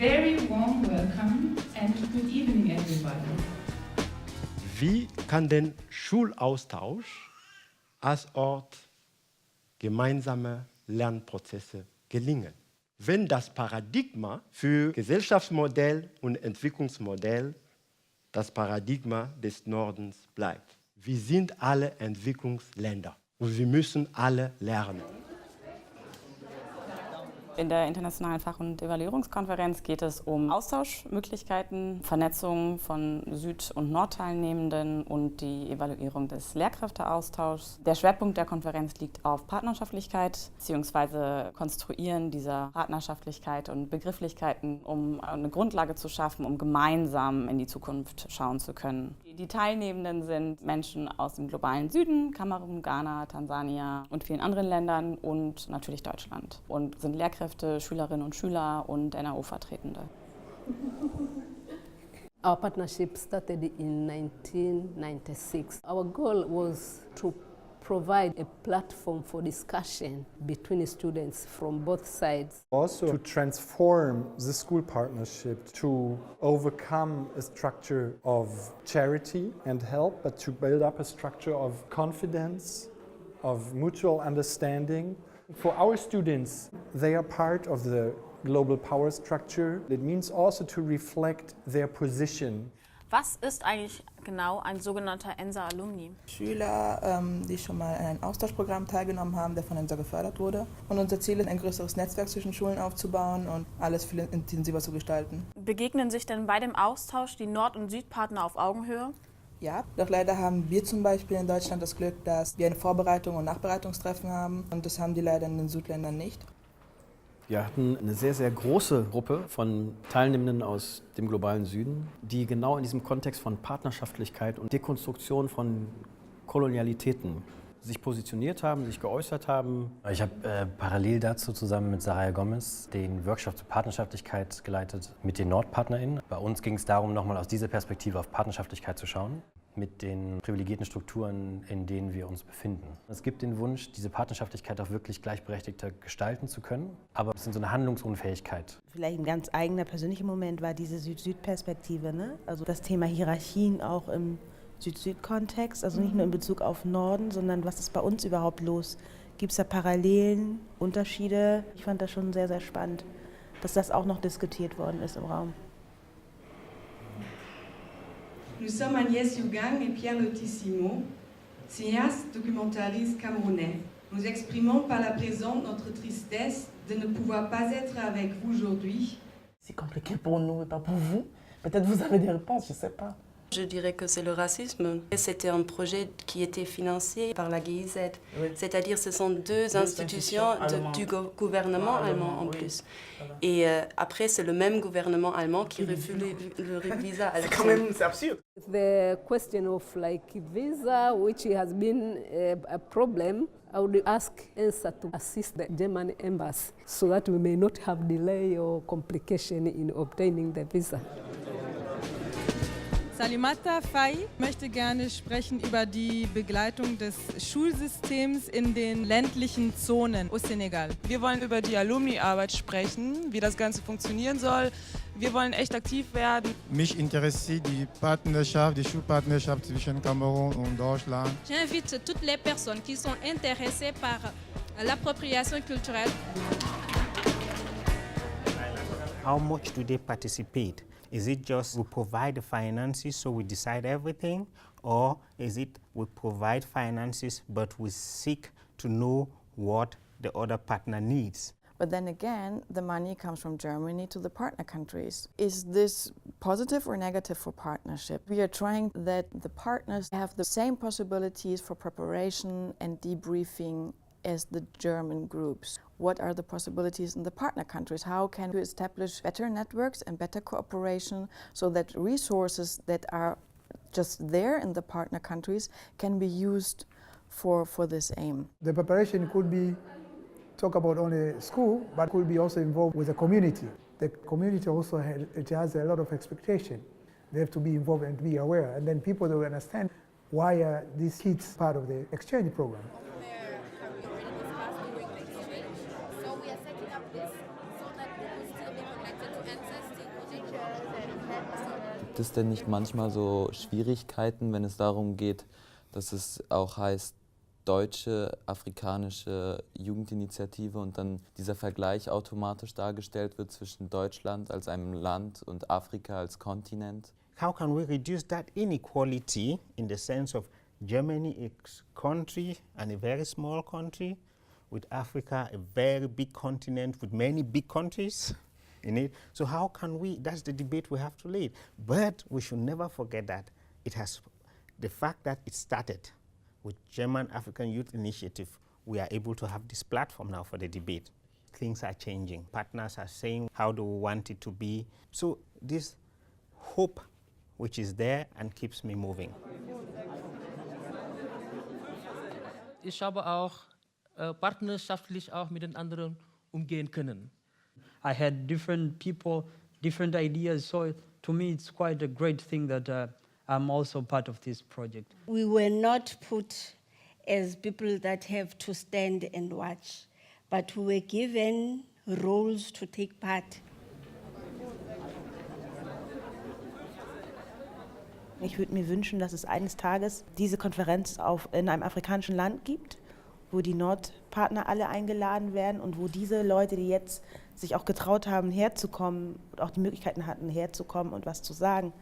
Very warm welcome and good evening everybody. Wie kann denn Schulaustausch als Ort gemeinsamer Lernprozesse gelingen, wenn das Paradigma für Gesellschaftsmodell und Entwicklungsmodell das Paradigma des Nordens bleibt? Wir sind alle Entwicklungsländer und wir müssen alle lernen. In der Internationalen Fach- und Evaluierungskonferenz geht es um Austauschmöglichkeiten, Vernetzung von Süd- und Nordteilnehmenden und die Evaluierung des Lehrkräfteaustauschs. Der Schwerpunkt der Konferenz liegt auf Partnerschaftlichkeit bzw. Konstruieren dieser Partnerschaftlichkeit und Begrifflichkeiten, um eine Grundlage zu schaffen, um gemeinsam in die Zukunft schauen zu können. Die Teilnehmenden sind Menschen aus dem globalen Süden, Kamerun, Ghana, Tansania und vielen anderen Ländern und natürlich Deutschland und sind Lehrkräfte, Schülerinnen und Schüler und NAO-Vertretende. Our partnership started in 1996. Our goal was to provide a platform for discussion between students from both sides. Also to transform the school partnership to overcome a structure of charity and help, but to build up a structure of confidence, of mutual understanding. For our students, they are part of the global power structure. It means also to reflect their position. Was ist eigentlich genau ein sogenannter ENSA-Alumni? Schüler, die schon mal an einem Austauschprogramm teilgenommen haben, der von ENSA gefördert wurde. Und unser Ziel ist, ein größeres Netzwerk zwischen Schulen aufzubauen und alles viel intensiver zu gestalten. Begegnen sich denn bei dem Austausch die Nord- und Südpartner auf Augenhöhe? Ja, doch leider haben wir zum Beispiel in Deutschland das Glück, dass wir eine Vorbereitung und Nachbereitungstreffen haben. Und das haben die leider in den Südländern nicht. Wir hatten eine sehr, sehr große Gruppe von Teilnehmenden aus dem globalen Süden, die genau in diesem Kontext von Partnerschaftlichkeit und Dekonstruktion von Kolonialitäten sich positioniert haben, sich geäußert haben. Ich habe parallel dazu zusammen mit Saraya Gomez den Workshop zur Partnerschaftlichkeit geleitet mit den NordpartnerInnen. Bei uns ging es darum, nochmal aus dieser Perspektive auf Partnerschaftlichkeit zu schauen, mit den privilegierten Strukturen, in denen wir uns befinden. Es gibt den Wunsch, diese Partnerschaftlichkeit auch wirklich gleichberechtigter gestalten zu können, aber es ist so eine Handlungsunfähigkeit. Vielleicht ein ganz eigener persönlicher Moment war diese Süd-Süd-Perspektive, ne? Also das Thema Hierarchien auch im Süd-Süd-Kontext, also nicht nur in Bezug auf Norden, sondern was ist bei uns überhaupt los? Gibt es da Parallelen, Unterschiede? Ich fand das schon sehr, sehr spannend, dass das auch noch diskutiert worden ist im Raum. Nous sommes Agnès Yougang et Pierre Lotissimo, cinéastes documentaristes camerounais. Nous exprimons par la présente notre tristesse de ne pouvoir pas être avec vous aujourd'hui. C'est compliqué pour nous et pas pour vous. Peut-être vous avez des réponses, je ne sais pas. Je dirais que c'est le racisme. C'était un projet qui était financé par la GIZ. Oui. C'est-à-dire ce sont deux institutions du gouvernement allemand en plus. Voilà. Et après, c'est le même gouvernement allemand qui refuse le visa. C'est quand même absurde. The question of like visa, which has been a problem, I would ask ENSA to assist the German embassy so that we may not have delay or complication in obtaining the visa. Salimata Faye möchte gerne sprechen über die Begleitung des Schulsystems in den ländlichen Zonen au Senegal. Wir wollen über die Alumni-Arbeit sprechen, wie das Ganze funktionieren soll. Wir wollen echt aktiv werden. Mich interessiert die Partnerschaft, die Schulpartnerschaft zwischen Kamerun und Deutschland. J'invite toutes les personnes qui sont intéressées par l'appropriation culturelle. How much do they participate? Is it just we provide the finances so we decide everything, or is it we provide finances but we seek to know what the other partner needs? But then again, the money comes from Germany to the partner countries. Is this positive or negative for partnership? We are trying that the partners have the same possibilities for preparation and debriefing as the German groups. What are the possibilities in the partner countries? How can we establish better networks and better cooperation so that resources that are just there in the partner countries can be used for this aim? The preparation could be talk about only school, but could be also involved with the community. The community also has a lot of expectation. They have to be involved and be aware, and then people will understand why are these kids part of the exchange program. So we are setting up this so that we will still be connected to ancestry Gibt es denn nicht manchmal so Schwierigkeiten, wenn es darum geht, dass es auch heißt, deutsche, afrikanische Jugendinitiative und dann dieser Vergleich automatisch dargestellt wird zwischen Deutschland als einem Land und Afrika als Kontinent? How can we reduce that inequality in the sense of Germany is a country and a very small country, with Africa a very big continent with many big countries in it. So how can we, that's the debate we have to lead. But we should never forget that it has, the fact that it started with German African Youth Initiative, we are able to have this platform now for the debate. Things are changing. Partners are saying, how do we want it to be? So this hope which is there and keeps me moving. Ich habe auch partnerschaftlich auch mit den anderen umgehen können. I had different people, different ideas, so to me it's quite a great thing that I'm also part of this project. We were not put as people that have to stand and watch, but we were given roles to take part. Ich würde mir wünschen, dass es eines Tages diese Konferenz in einem afrikanischen Land gibt, wo die Nordpartner alle eingeladen werden und wo diese Leute, die jetzt sich auch getraut haben, herzukommen und auch die Möglichkeiten hatten, herzukommen und was zu sagen,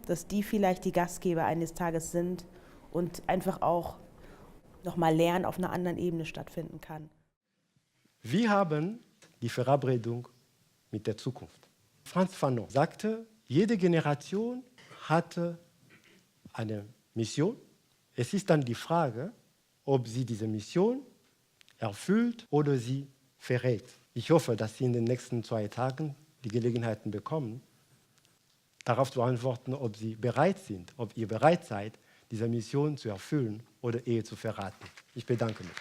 dass die vielleicht die Gastgeber eines Tages sind und einfach auch nochmal Lernen auf einer anderen Ebene stattfinden kann. Wir haben die Verabredung mit der Zukunft. Frantz Fanon sagte, jede Generation hatte eine Mission. Es ist dann die Frage, ob sie diese Mission erfüllt oder sie verrät. Ich hoffe, dass Sie in den nächsten 2 Tagen die Gelegenheiten bekommen, darauf zu antworten, ob Sie bereit sind, ob ihr bereit seid, diese Mission zu erfüllen oder eher zu verraten. Ich bedanke mich.